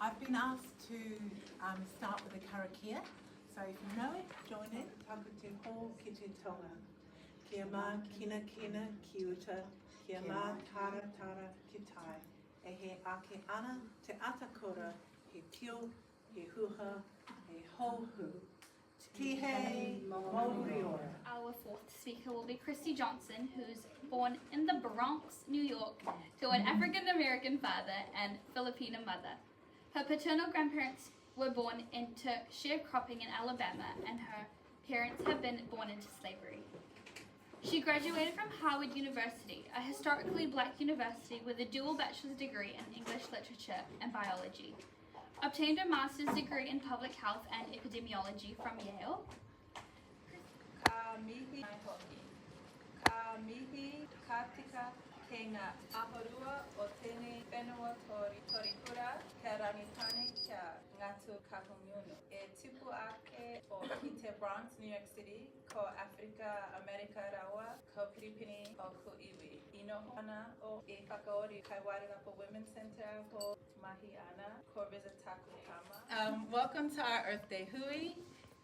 I've been asked to start with a karakia, so if you know it, join in. Taku te ho ki te tonga, kia mā kina kina ki uta, kia mā tara tara ki tai, e he ake ana te atakora, he tio, he huha, he hohu. Tihei Moriora. Our fourth speaker will be Christy Johnson, who's born in the Bronx, New York, to an African-American father and Filipino mother. Her paternal grandparents were born into sharecropping in Alabama, and her parents have been born into slavery. She graduated from Howard University, a historically black university with a dual bachelor's degree in English literature and biology. Obtained a master's degree in public health and epidemiology from Yale. Ka mihi hoki. Ka mihi katika ke ngā ahorua o tēnei whenua toripura kia rangitane kia ngatu kahumiunu. E tupu ake o ki te Bronx, New York City, ko Afrika, Amerika rawa, ko Piripini o ku iwi. Inoho ana o e whakaori kai Wairarapa Women's Center ko mahi ana, ko Rizataku Kama. Welcome to our Earth Day Hui,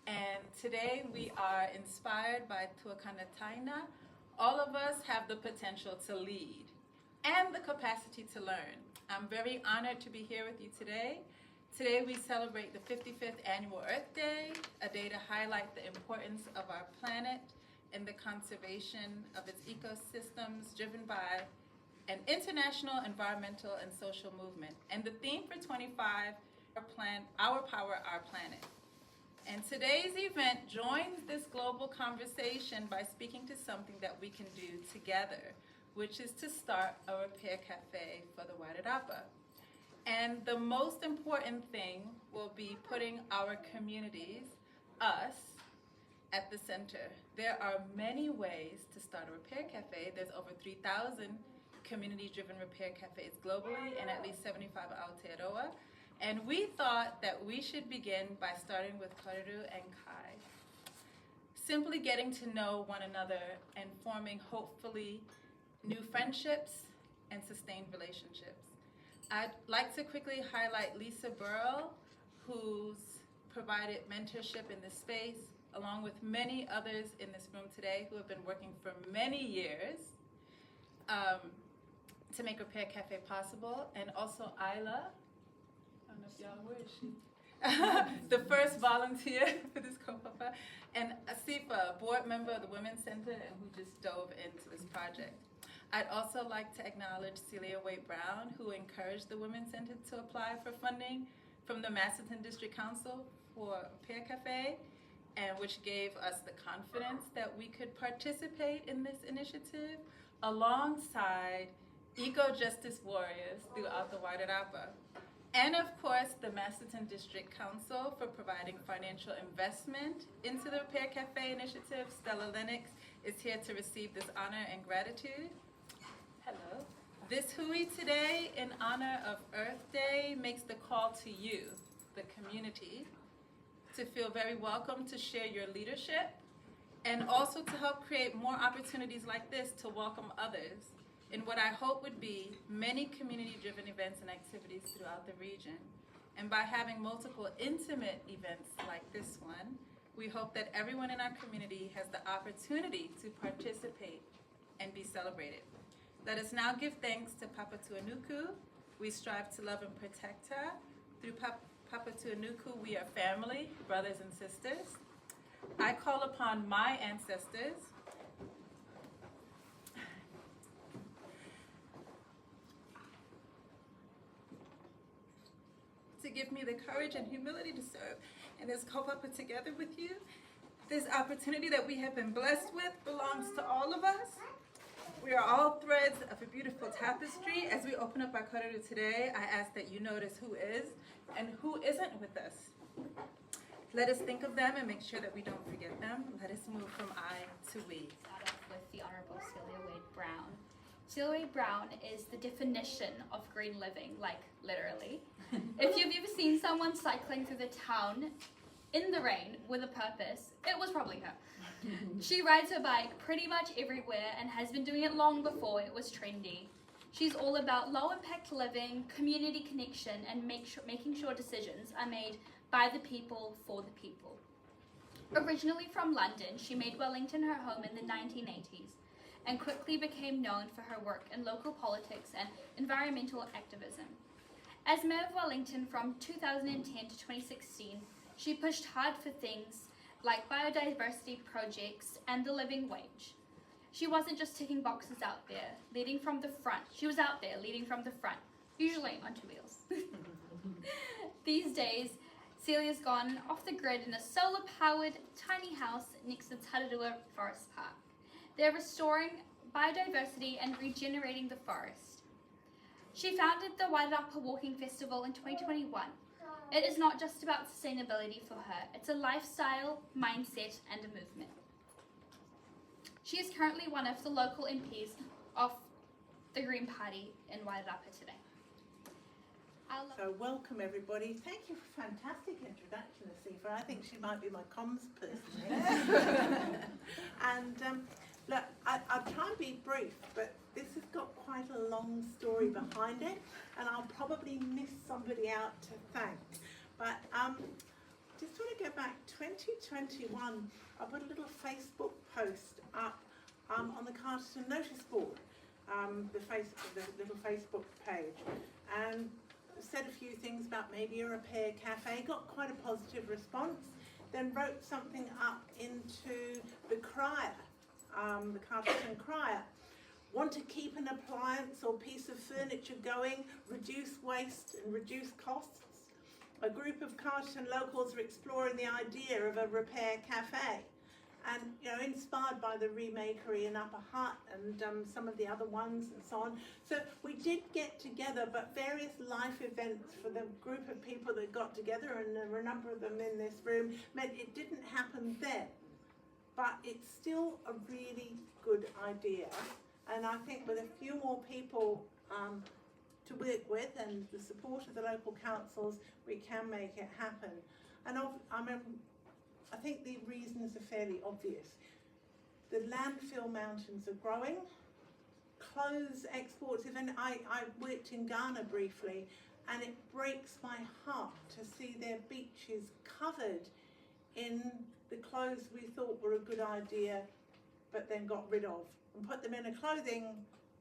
and today we are inspired by Tuakana Taina. All of us have the potential to lead and the capacity to learn. I'm very honored to be here with you today. Today we celebrate the 55th Annual Earth Day, a day to highlight the importance of our planet and the conservation of its ecosystems driven by an international environmental and social movement. And the theme for 25, Our Power, Our Planet. And today's event joins this global conversation by speaking to something that we can do together, which is to start a Repair Café for the Wairarapa. And the most important thing will be putting our communities, us, at the center. There are many ways to start a Repair Café. There's over 3,000 community-driven repair cafes globally and at least 75 in Aotearoa. And we thought that we should begin by starting with Kōrero and Kai. Simply getting to know one another and forming, hopefully, new friendships and sustained relationships. I'd like to quickly highlight Lisa Birrell, who's provided mentorship in this space, along with many others in this room today who have been working for many years to make Repair Café possible, and also Isla. I don't know if y'all, where is she? The first volunteer for this co-papa, and Asifa, board member of the Women's Center, and who just dove into this project. I'd also like to acknowledge Celia Brown, who encouraged the Women's Center to apply for funding from the Masterton District Council for Repair Café, and which gave us the confidence that we could participate in this initiative alongside eco-justice warriors throughout the Wairarapa. And of course, the Masterton District Council for providing financial investment into the Repair Café initiative. Stella Lennox is here to receive this honor and gratitude. Hello. This hui today, in honor of Earth Day, makes the call to you, the community, to feel very welcome to share your leadership and also to help create more opportunities like this to welcome others in what I hope would be many community-driven events and activities throughout the region. And by having multiple intimate events like this one, we hope that everyone in our community has the opportunity to participate and be celebrated. Let us now give thanks to Papatuanuku. We strive to love and protect her. Through Papatuanuku, we are family, brothers and sisters. I call upon my ancestors to give me the courage and humility to serve in this co-papa together with you. This opportunity that we have been blessed with belongs to all of us. We are all threads of a beautiful tapestry. As we open up our Kōrero today, I ask that you notice who is and who isn't with us. Let us think of them and make sure that we don't forget them. Let us move from I to we. Start off with the Honourable Celia Brown. Celia Brown is the definition of green living, like literally. If you've ever seen someone cycling through the town in the rain with a purpose, it was probably her. She rides her bike pretty much everywhere and has been doing it long before it was trendy. She's all about low impact living, community connection, and making sure decisions are made by the people for the people. Originally from London, she made Wellington her home in the 1980s and quickly became known for her work in local politics and environmental activism. As Mayor of Wellington from 2010 to 2016, she pushed hard for things like biodiversity projects and the living wage. She wasn't just ticking boxes out there, leading from the front. She was out there leading from the front, usually on 2 wheels. These days, Celia's gone off the grid in a solar-powered tiny house next to Tararua Forest Park. They're restoring biodiversity and regenerating the forest. She founded the Wairarapa Walking Festival in 2021. It is not just about sustainability for her, it's a lifestyle, mindset, and a movement. She is currently one of the local MPs of the Green Party in Wairarapa today. So welcome everybody. Thank you for a fantastic introduction, Asifa. I think she might be my comms person. And look, I'll try and be brief, but this has got quite a long story behind it, and I'll probably miss somebody out to thank. But just want to go back 2021. I put a little Facebook post up on the Carterton notice board, the little Facebook page, and said a few things about maybe a repair cafe, got quite a positive response, then wrote something up into the crier, the Carterton crier. Want to keep an appliance or piece of furniture going, reduce waste and reduce costs? A group of Carterton locals are exploring the idea of a repair cafe, and inspired by the Remakery in Upper Hutt and some of the other ones and so on. So we did get together, but various life events for the group of people that got together, and there were a number of them in this room, meant it didn't happen then. But it's still a really good idea, and I think with a few more people to work with and the support of the local councils, we can make it happen. And I think the reasons are fairly obvious. The landfill mountains are growing, clothes exports, and I worked in Ghana briefly, and it breaks my heart to see their beaches covered in the clothes we thought were a good idea, but then got rid of, and put them in a clothing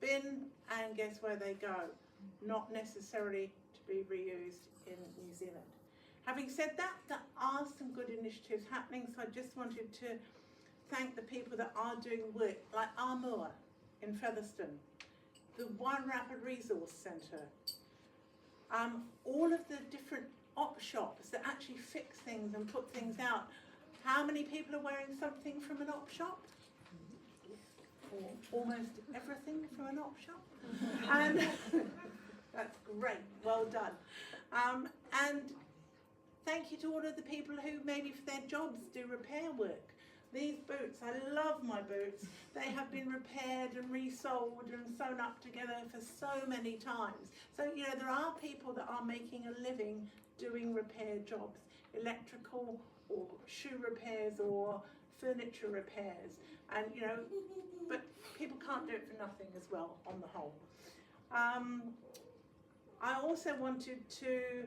bin, and guess where they go? Not necessarily to be reused in New Zealand. Having said that, there are some good initiatives happening, so I just wanted to thank the people that are doing work, like Armour in Featherston, the Wairarapa Resource Centre, all of the different op shops that actually fix things and put things out. How many people are wearing something from an op shop? Or almost everything from an op shop. And that's great, well done. And thank you to all of the people who maybe for their jobs do repair work. These boots, I love my boots. They have been repaired and resold and sewn up together for so many times. So, there are people that are making a living doing repair jobs, electrical or shoe repairs or furniture repairs. And, but people can't do it for nothing as well, on the whole. I also wanted to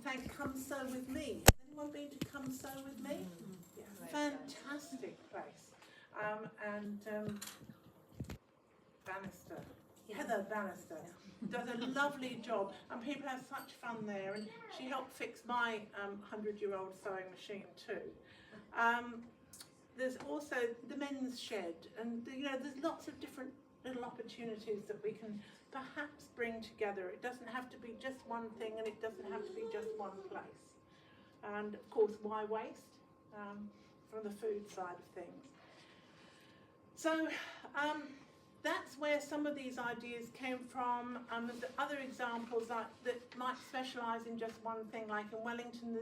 thank Come Sew With Me. Has anyone been to Come Sew With Me? Yeah, fantastic place. And Bannister, Heather Bannister, does a lovely job, and people have such fun there, and she helped fix my 100-year-old sewing machine too. There's also the men's shed, and there's lots of different little opportunities that we can perhaps bring together. It doesn't have to be just one thing, and it doesn't have to be just one place. And of course, why waste? From the food side of things. So that's where some of these ideas came from. The other examples that might specialise in just one thing, like in Wellington,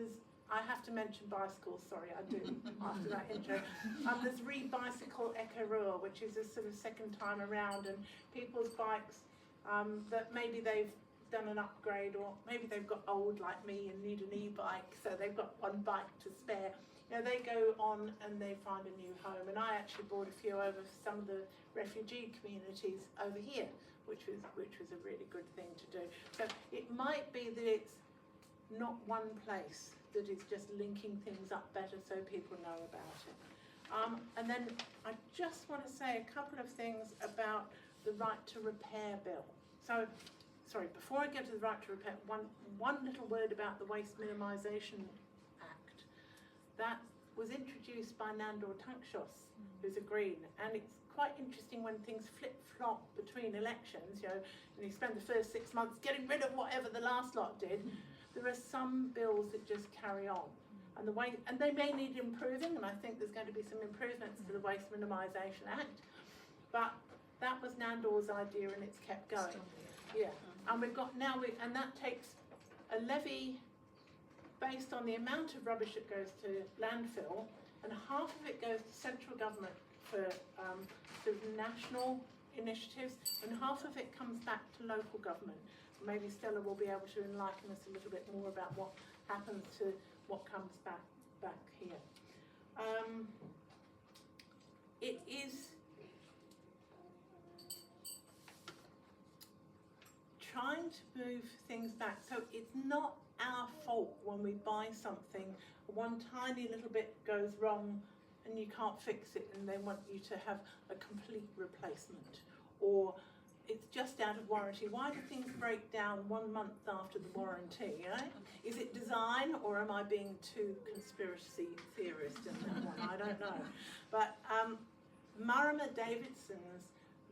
I have to mention bicycles, sorry, I do, after that intro. There's Re-Bicycle Kōrero, which is a sort of second time around, and people's bikes that maybe they've done an upgrade, or maybe they've got old like me and need an e-bike, so they've got one bike to spare. you know, they go on and they find a new home. And I actually brought a few over for some of the refugee communities over here, which was a really good thing to do. So it might be that it's not one place that is just linking things up better so people know about it. And then I just want to say a couple of things about the right to repair bill. So, sorry, before I get to the right to repair, one little word about the Waste Minimisation Act. That was introduced by Nandor Tankshos, who's a Green, and it's quite interesting when things flip-flop between elections, you know, and you spend the first 6 months getting rid of whatever the last lot did. There are some bills that just carry on. And they may need improving, and I think there's going to be some improvements to the Waste Minimisation Act, but that was Nandor's idea and it's kept going. Yeah, and we've got now, and that takes a levy based on the amount of rubbish that goes to landfill, and half of it goes to central government for sort of national initiatives, and half of it comes back to local government. Maybe Stella will be able to enlighten us a little bit more about what happens to what comes back here. It is trying to move things back. So it's not our fault when we buy something, one tiny little bit goes wrong and you can't fix it and they want you to have a complete replacement, or it's just out of warranty. Why do things break down 1 month after the warranty? You know? Is it design, or am I being too conspiracy theorist in that one? I don't know. But Marama Davidson's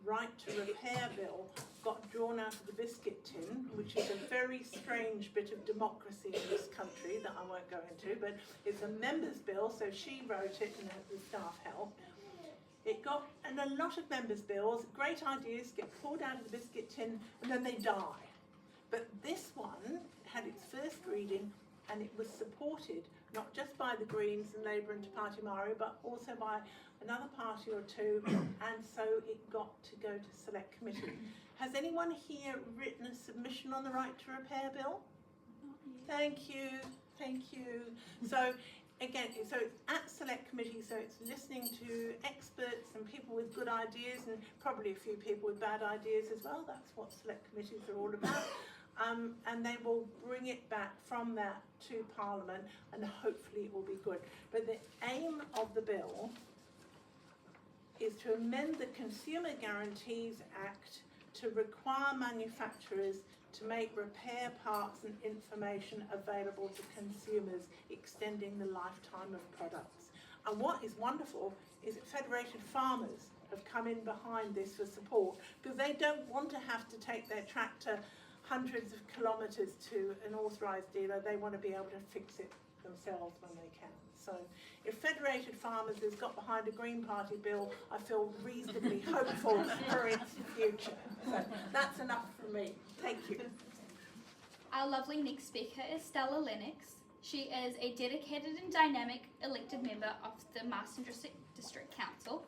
right to repair bill got drawn out of the biscuit tin, which is a very strange bit of democracy in this country that I won't go into, but it's a member's bill, so she wrote it and the staff helped. It got, and a lot of members' bills, great ideas get pulled out of the biscuit tin and then they die. But this one had its first reading and it was supported not just by the Greens and Labour and Te Pāti Māori, but also by another party or two, and so it got to go to select committee. Has anyone here written a submission on the right to repair bill? Thank you, thank you. So again, so it's at select committee, so it's listening to experts and people with good ideas, and probably a few people with bad ideas as well. That's what select committees are all about. And they will bring it back from that to Parliament, and hopefully it will be good. But the aim of the bill is to amend the Consumer Guarantees Act to require manufacturers to make repair parts and information available to consumers, extending the lifetime of products. And what is wonderful is that Federated Farmers have come in behind this for support, because they don't want to have to take their tractor hundreds of kilometres to an authorised dealer. They want to be able to fix it themselves when they can. So if Federated Farmers has got behind a Green Party bill, I feel reasonably hopeful for its future. So that's enough from me. Thank you. Our lovely next speaker is Stella Lennox. She is a dedicated and dynamic elected member of the Masterton District Council.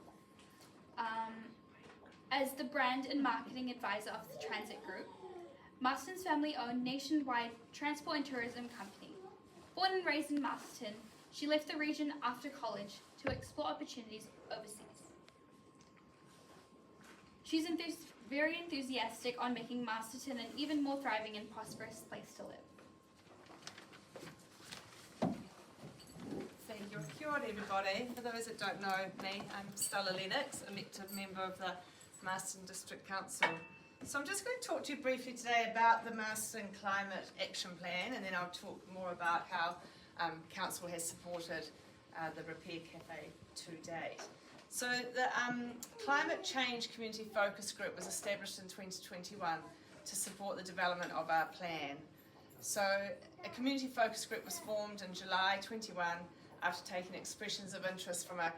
As the brand and marketing advisor of the Transit Group, Masterton's family-owned nationwide transport and tourism company. Born and raised in Masterton, she left the region after college to explore opportunities overseas. She's very enthusiastic on making Masterton an even more thriving and prosperous place to live. Thank you. Kia ora, everybody. For those that don't know me, I'm Stella Lennox, elected member of the Masterton District Council. So I'm just going to talk to you briefly today about the Masterton Climate Action Plan, and then I'll talk more about how Council has supported the Repair Café to date. So the Climate Change Community Focus Group was established in 2021 to support the development of our plan. So a community focus group was formed in July 21 after taking expressions of interest from our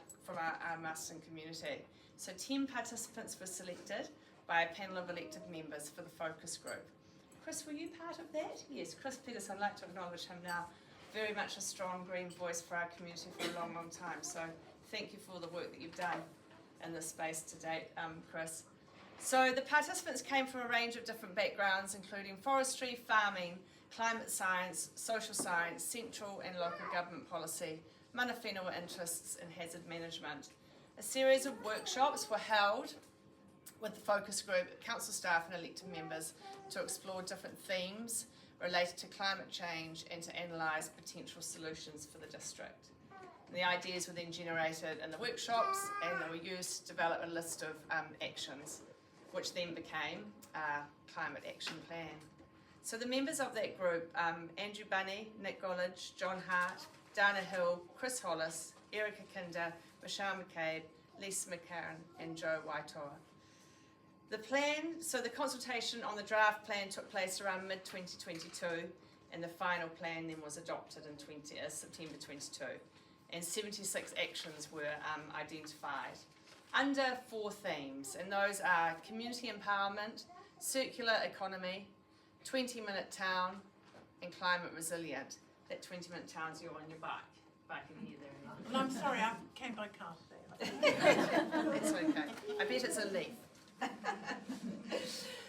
Masterton community. So 10 participants were selected by a panel of elected members for the focus group. Chris, were you part of that? Yes, Chris Peters, I'd like to acknowledge him now. Very much a strong Green voice for our community for a long, long time. So thank you for all the work that you've done in this space to date, Chris. So the participants came from a range of different backgrounds, including forestry, farming, climate science, social science, central and local government policy, mana whenua interests in hazard management. A series of workshops were held with the focus group, council staff and elected members to explore different themes related to climate change and to analyse potential solutions for the district. The ideas were then generated in the workshops and they were used to develop a list of actions, which then became a climate action plan. So the members of that group, Andrew Bunny, Nick Gollage, John Hart, Dana Hill, Chris Hollis, Erica Kinder, Michelle McCabe, Lisa McCarran and Joe Waitoa. The plan, so the consultation on the draft plan took place around mid-2022 and the final plan then was adopted in September 22 and 76 actions were identified under 4 themes, and those are community empowerment, circular economy, 20-minute town and climate resilient. That 20-minute town's you're on your bike in here there. Well, I'm sorry, I came by car there. It's okay. I bet it's a leaf.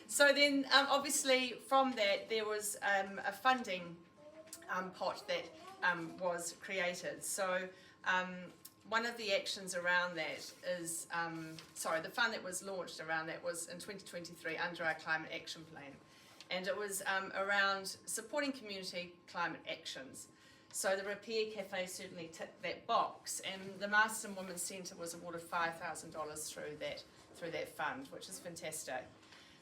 So then obviously from that there was a funding pot that was created. So one of the actions around that is, the fund that was launched around that was in 2023 under our climate action plan. And it was around supporting community climate actions. So the Repair Café certainly ticked that box, and the Masterton Women's Centre was awarded $5,000 through that fund, which is fantastic.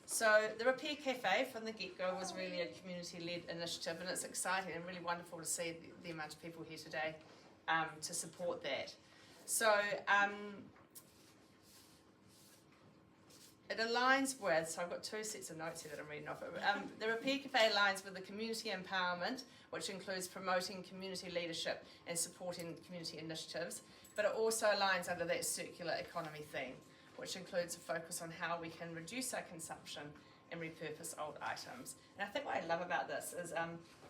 So the Repair Café from the get-go was really a community-led initiative, and it's exciting and really wonderful to see the amount of people here today to support that. So it aligns with, so I've got 2 sets of notes here that I'm reading off. The Repair Café aligns with the community empowerment, which includes promoting community leadership and supporting community initiatives, but it also aligns under that circular economy theme, which includes a focus on how we can reduce our consumption and repurpose old items. And I think what I love about this is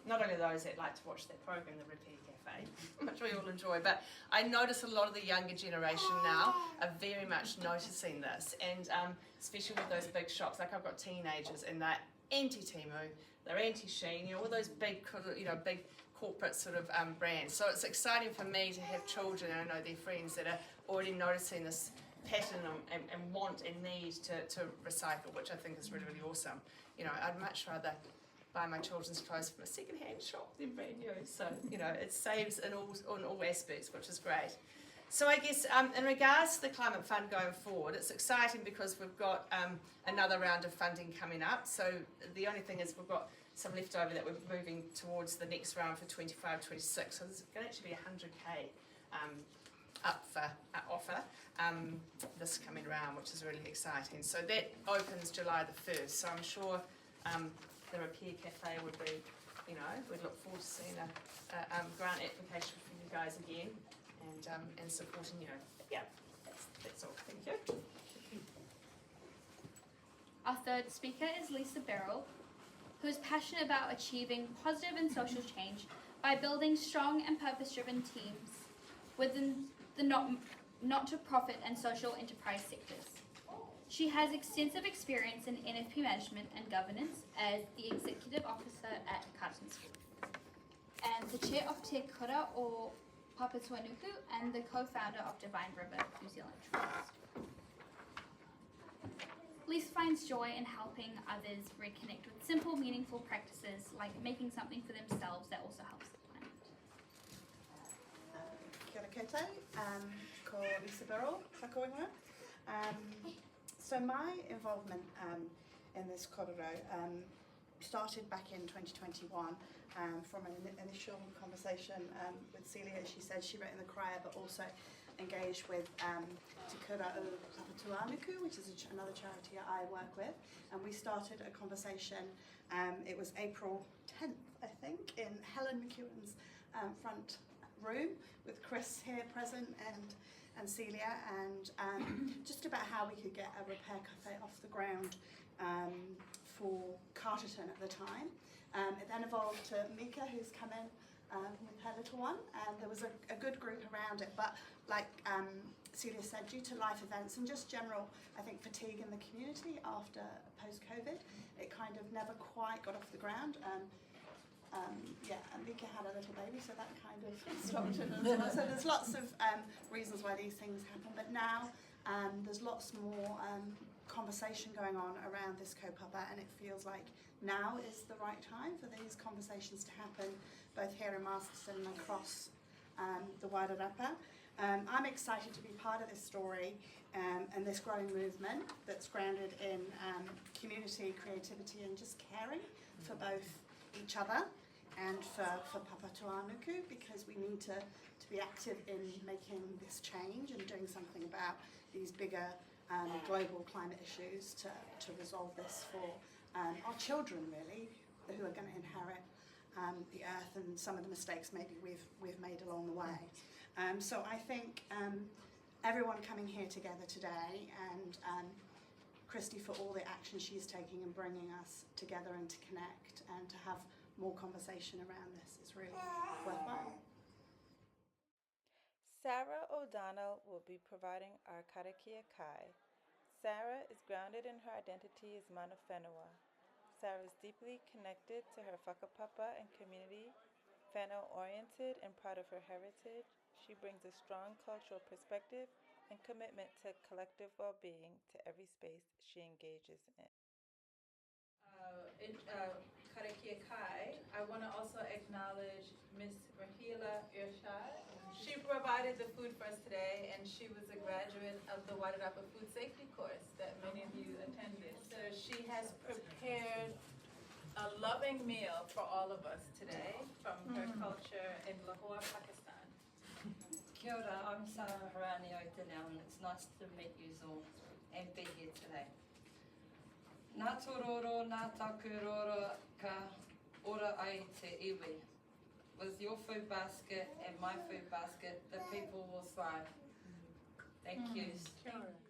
not only those that like to watch that program, the Repair Café, which we all enjoy, but I notice a lot of the younger generation now are very much noticing this, and especially with those big shops, like I've got teenagers and they're anti-Temu, they're anti-Shein, all those big, big corporate sort of brands. So it's exciting for me to have children, and I know their friends that are already noticing this pattern and want and need to recycle, which I think is really, really awesome. I'd much rather buy my children's clothes from a second-hand shop than brand new. So, it saves in all aspects, which is great. So I guess in regards to the Climate Fund going forward, it's exciting because we've got another round of funding coming up. So the only thing is we've got some left over that we're moving towards the next round for 25-26. So there's going to actually be 100k up for offer this coming round, which is really exciting. So that opens July the 1st. So I'm sure the Repair Café would be, we'd look forward to seeing a grant application from you guys again and supporting you. Yeah, that's all. Thank you. Our third speaker is Lisa Birrell, who is passionate about achieving positive and social change by building strong and purpose-driven teams within the not-for-profit and social enterprise sectors. She has extensive experience in NFP management and governance as the Executive Officer at Carterton School, and the Chair of Te Kura o Papatuanuku and the co-founder of Divine River New Zealand Trust. Lisa finds joy in helping others reconnect with simple, meaningful practices like making something for themselves that also helps the planet. Kia ora koutou, ko Lisa Birrell, whaka ingoa. So my involvement in this Kōrero started back in 2021 from an initial conversation with Celia. She said she wrote in the crier, but also engaged with Te Kura o Papatuanuku, which is another charity I work with, and we started a conversation. It was April 10th, I think, in Helen McEwen's front room with Chris here present and Celia, and just about how we could get a Repair Café off the ground for Carterton at the time. It then evolved to Mika, who's come in with her little one, and there was a good group around it, but like Celia said, due to life events and just general, I think, fatigue in the community after post-COVID, it kind of never quite got off the ground. and Mika had a little baby, so that kind of stopped it as well. So there's lots of reasons why these things happen, but now there's lots more conversation going on around this kaupapa, and it feels like now is the right time for these conversations to happen, both here in Masterton and across the Wairarapa. I'm excited to be part of this story and this growing movement that's grounded in community, creativity, and just caring for both each other and for Papatuanuku, because we need to be active in making this change and doing something about these bigger global climate issues to resolve this for our children, really, who are going to inherit the earth and some of the mistakes maybe we've made along the way. So I think everyone coming here together today, and Christy for all the action she's taking and bringing us together and to connect and to have more conversation around this is really worthwhile. Sarah O'Donnell will be providing our karakia kai. Sarah is grounded in her identity as Mana Whenua. Sarah is deeply connected to her whakapapa and community, whenua-oriented and proud of her heritage. She brings a strong cultural perspective and commitment to collective well-being to every space she engages in. Karakia Kai, I want to also acknowledge Miss Rahila Irshad. She provided the food for us today, and she was a graduate of the Wairarapa Food Safety course that many of you attended. So she has prepared a loving meal for all of us today from her culture in Lahore, Pakistan. Kia ora, I'm Sarah Harani O'Donnell, and it's nice to meet you all and be here today. Nā tō roro, nā taku roro ka ora ai te iwi. With your food basket and my food basket, the people will thrive. Thank you. Kia ora.